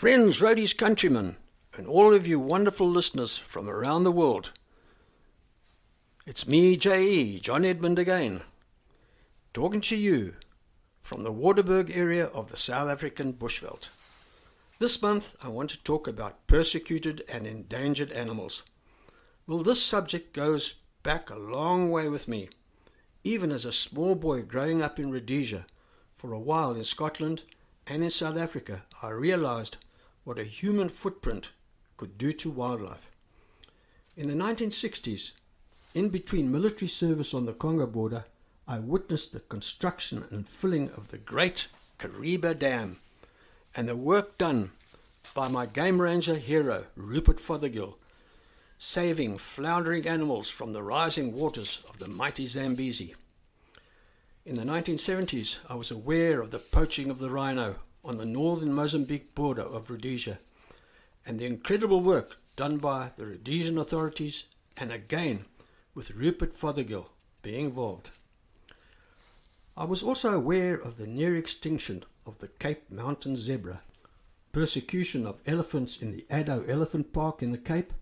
Friends, roadies, countrymen, and all of you wonderful listeners from around the world. It's me, J.E., John Edmund again, talking to you from the Waterberg area of the South African Bushveld. This month I want to talk about persecuted and endangered animals. Well, this subject goes back a long way with me, even as a small boy growing up in Rhodesia. For a while in Scotland and in South Africa, I realized what a human footprint could do to wildlife. In the 1960s, in between military service on the Congo border, I witnessed the construction and filling of the great Kariba Dam and the work done by my game ranger hero, Rupert Fothergill, saving floundering animals from the rising waters of the mighty Zambezi. In the 1970s, I was aware of the poaching of the rhino on the northern Mozambique border of Rhodesia, and the incredible work done by the Rhodesian authorities, and again with Rupert Fothergill being involved. I was also aware of the near extinction of the Cape Mountain zebra, persecution of elephants in the Addo Elephant Park in the Cape,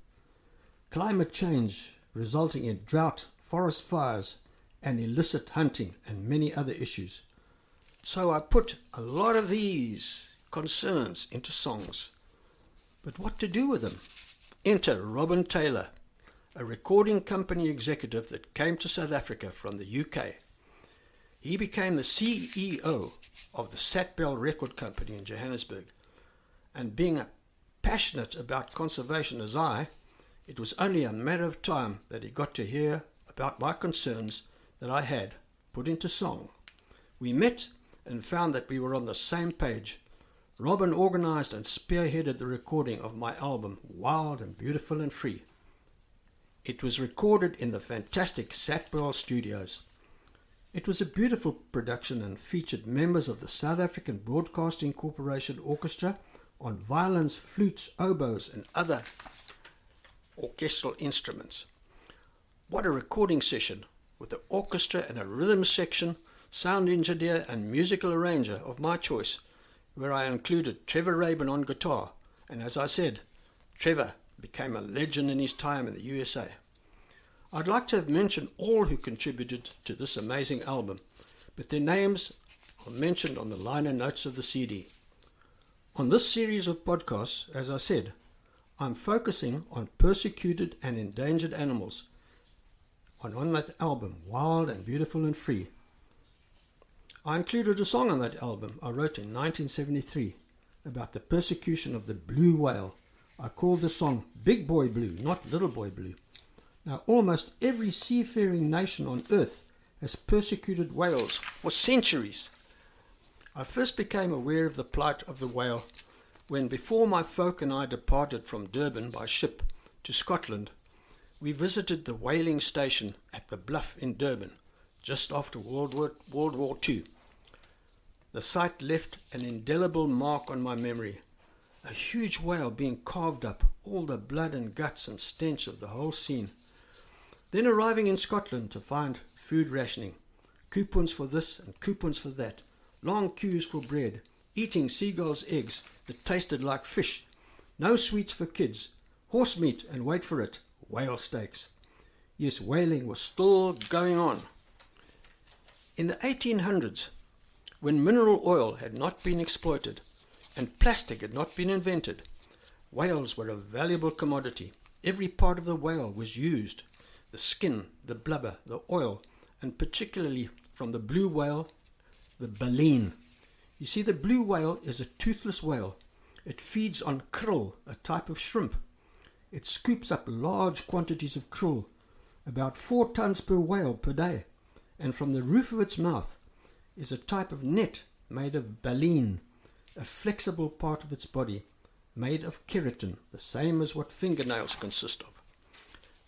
climate change resulting in drought, forest fires, and illicit hunting, and many other issues. So I put a lot of these concerns into songs. But what to do with them? Enter Robin Taylor, a recording company executive that came to South Africa from the UK. He became the CEO of the Satbell Record Company in Johannesburg, and being passionate about conservation as it was only a matter of time that he got to hear about my concerns that I had put into song. We met and found that we were on the same page. Robin organized and spearheaded the recording of my album, Wild and Beautiful and Free. It was recorded in the fantastic Satbell Studios. It was a beautiful production and featured members of the South African Broadcasting Corporation Orchestra on violins, flutes, oboes, and other orchestral instruments. What a recording session, with the orchestra and a rhythm section, sound engineer and musical arranger of my choice, where I included Trevor Rabin on guitar, and as I said, Trevor became a legend in his time in the USA. I'd like to have mentioned all who contributed to this amazing album, but their names are mentioned on the liner notes of the CD. On this series of podcasts, as I said, I'm focusing on persecuted and endangered animals, on that album, Wild and Beautiful and Free. I included a song on that album I wrote in 1973 about the persecution of the blue whale. I called the song Big Boy Blue, not Little Boy Blue. Now, almost every seafaring nation on earth has persecuted whales for centuries. I first became aware of the plight of the whale when, before my folk and I departed from Durban by ship to Scotland, we visited the whaling station at the Bluff in Durban, just after World War II. The sight left an indelible mark on my memory. A huge whale being carved up, all the blood and guts and stench of the whole scene. Then arriving in Scotland to find food rationing, coupons for this and coupons for that, long queues for bread, eating seagulls' eggs that tasted like fish, no sweets for kids, horse meat and wait for it, whale steaks. Yes, whaling was still going on. In the 1800s, when mineral oil had not been exploited and plastic had not been invented, whales were a valuable commodity. Every part of the whale was used: the skin, the blubber, the oil, and particularly from the blue whale, the baleen. You see, the blue whale is a toothless whale. It feeds on krill, a type of shrimp. It scoops up large quantities of krill, about 4 tons per whale per day, and from the roof of its mouth is a type of net made of baleen, a flexible part of its body made of keratin, the same as what fingernails consist of.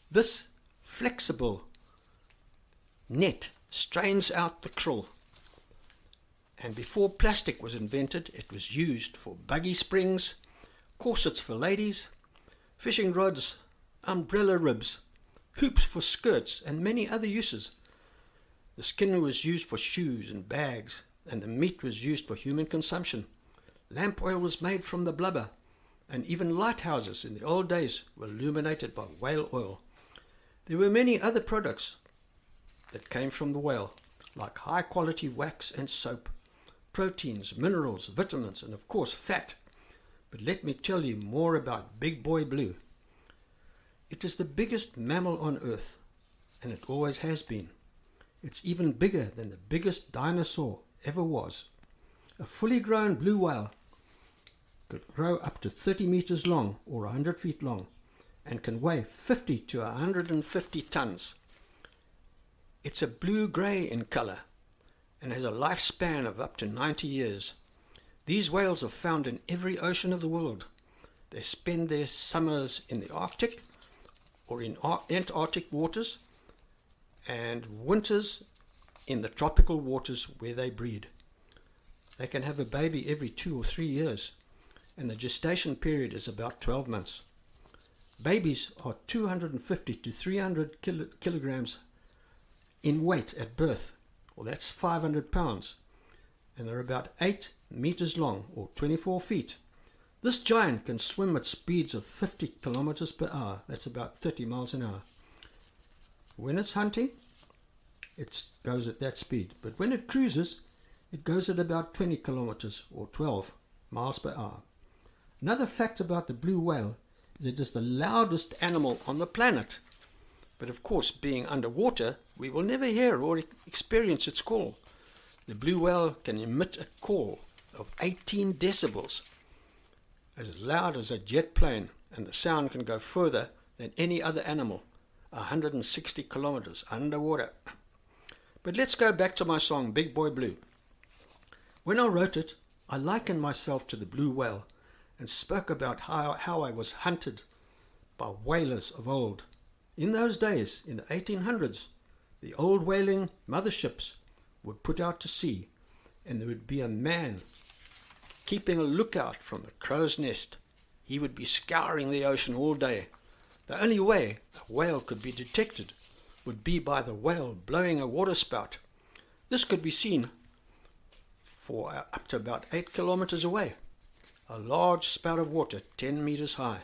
This flexible net strains out the krill, and before plastic was invented, it was used for buggy springs, corsets for ladies, fishing rods, umbrella ribs, hoops for skirts, and many other uses. The skin was used for shoes and bags, and the meat was used for human consumption. Lamp oil was made from the blubber, and even lighthouses in the old days were illuminated by whale oil. There were many other products that came from the whale, like high-quality wax and soap, proteins, minerals, vitamins, and of course fat. But let me tell you more about Big Boy Blue. It is the biggest mammal on Earth, and it always has been. It's even bigger than the biggest dinosaur ever was. A fully grown blue whale could grow up to 30 meters long or 100 feet long and can weigh 50 to 150 tons. It's a blue-grey in color and has a lifespan of up to 90 years. These whales are found in every ocean of the world. They spend their summers in the Arctic or in Antarctic waters and winters in the tropical waters where they breed. They can have a baby every 2 or 3 years, and the gestation period is about 12 months. Babies are 250 to 300 kilograms in weight at birth, well, that's 500 pounds, and they're about 8 meters long, or 24 feet. This giant can swim at speeds of 50 kilometers per hour, that's about 30 miles an hour. When it's hunting, it goes at that speed, but when it cruises, it goes at about 20 kilometers, or 12 miles per hour. Another fact about the blue whale is it is the loudest animal on the planet. But of course, being underwater, we will never hear or experience its call. The blue whale can emit a call of 18 decibels, as loud as a jet plane, and the sound can go further than any other animal, 160 kilometers underwater. But let's go back to my song, Big Boy Blue. When I wrote it, I likened myself to the blue whale and spoke about how I was hunted by whalers of old. In those days, in the 1800s, the old whaling motherships would put out to sea, and there would be a man keeping a lookout from the crow's nest. He would be scouring the ocean all day. The only way a whale could be detected would be by the whale blowing a waterspout. This could be seen for up to about 8 kilometers away. A large spout of water 10 meters high,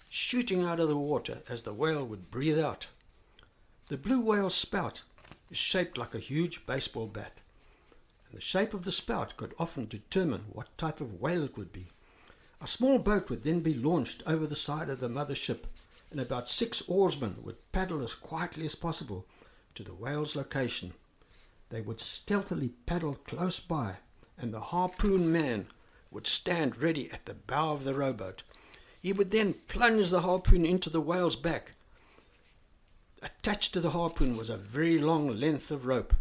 shooting out of the water as the whale would breathe out. The blue whale's spout is shaped like a huge baseball bat, and the shape of the spout could often determine what type of whale it would be. A small boat would then be launched over the side of the mothership, and about 6 oarsmen would paddle as quietly as possible to the whale's location. They would stealthily paddle close by, and the harpoon man would stand ready at the bow of the rowboat. He would then plunge the harpoon into the whale's back. Attached to the harpoon was a very long length of rope.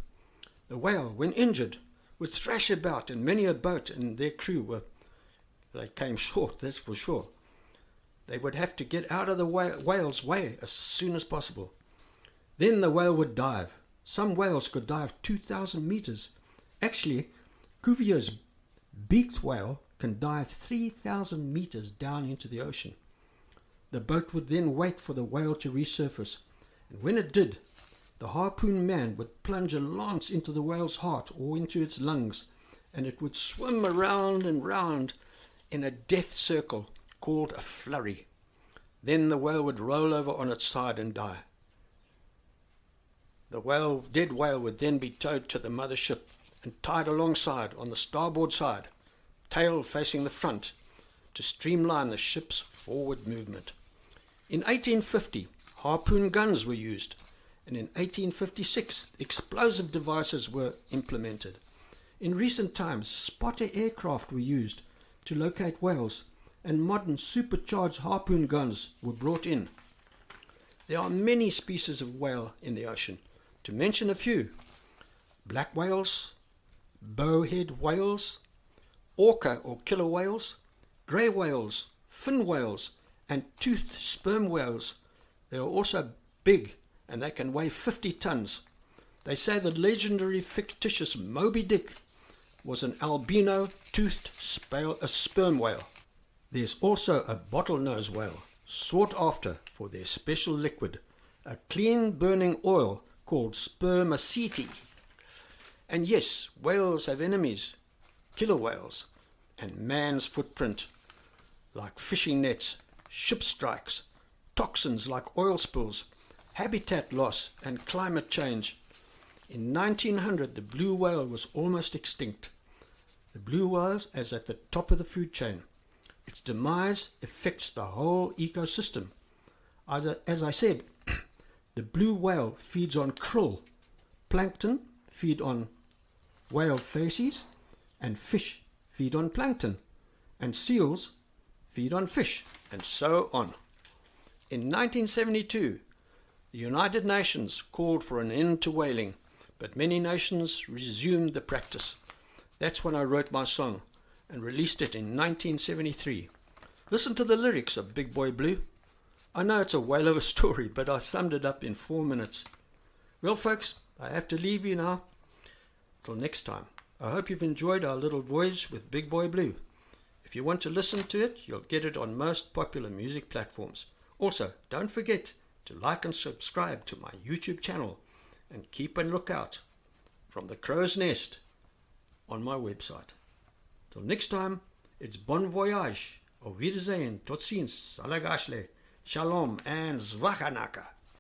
The whale, when injured, would thrash about, and many a boat and their crew they came short, that's for sure. They would have to get out of the whale's way as soon as possible. Then the whale would dive. Some whales could dive 2,000 meters. Actually, Cuvier's beaked whale can dive 3,000 meters down into the ocean. The boat would then wait for the whale to resurface, and when it did, the harpoon man would plunge a lance into the whale's heart or into its lungs, and it would swim around and round in a death circle called a flurry. Then the whale would roll over on its side and die. The dead whale would then be towed to the mothership and tied alongside on the starboard side, tail facing the front, to streamline the ship's forward movement. In 1850, harpoon guns were used, and in 1856, explosive devices were implemented. In recent times, spotter aircraft were used to locate whales, and modern supercharged harpoon guns were brought in. There are many species of whale in the ocean. To mention a few: black whales, bowhead whales, orca or killer whales, grey whales, fin whales, and toothed sperm whales. They are also big, and they can weigh 50 tons. They say the legendary fictitious Moby Dick was an albino toothed sperm whale. There's also a bottlenose whale, sought after for their special liquid, a clean burning oil called spermaceti. And yes, whales have enemies, killer whales, and man's footprint. like fishing nets, ship strikes, toxins like oil spills, habitat loss and climate change. In 1900, the blue whale was almost extinct. The blue whale is at the top of the food chain. Its demise affects the whole ecosystem. As I said, the blue whale feeds on krill, plankton feed on whale faeces, and fish feed on plankton, and seals feed on fish, and so on. In 1972, the United Nations called for an end to whaling, but many nations resumed the practice. That's when I wrote my song and released it in 1973. Listen to the lyrics of Big Boy Blue. I know it's a whale of a story, but I summed it up in 4 minutes. Well, folks, I have to leave you now. Till next time, I hope you've enjoyed our little voyage with Big Boy Blue. If you want to listen to it, you'll get it on most popular music platforms. Also, don't forget to like and subscribe to my YouTube channel and keep a lookout from the crow's nest on my website. Till next time, it's bon voyage, auf Wiedersehen, tot ziens, salagashle, shalom and zwaganaka.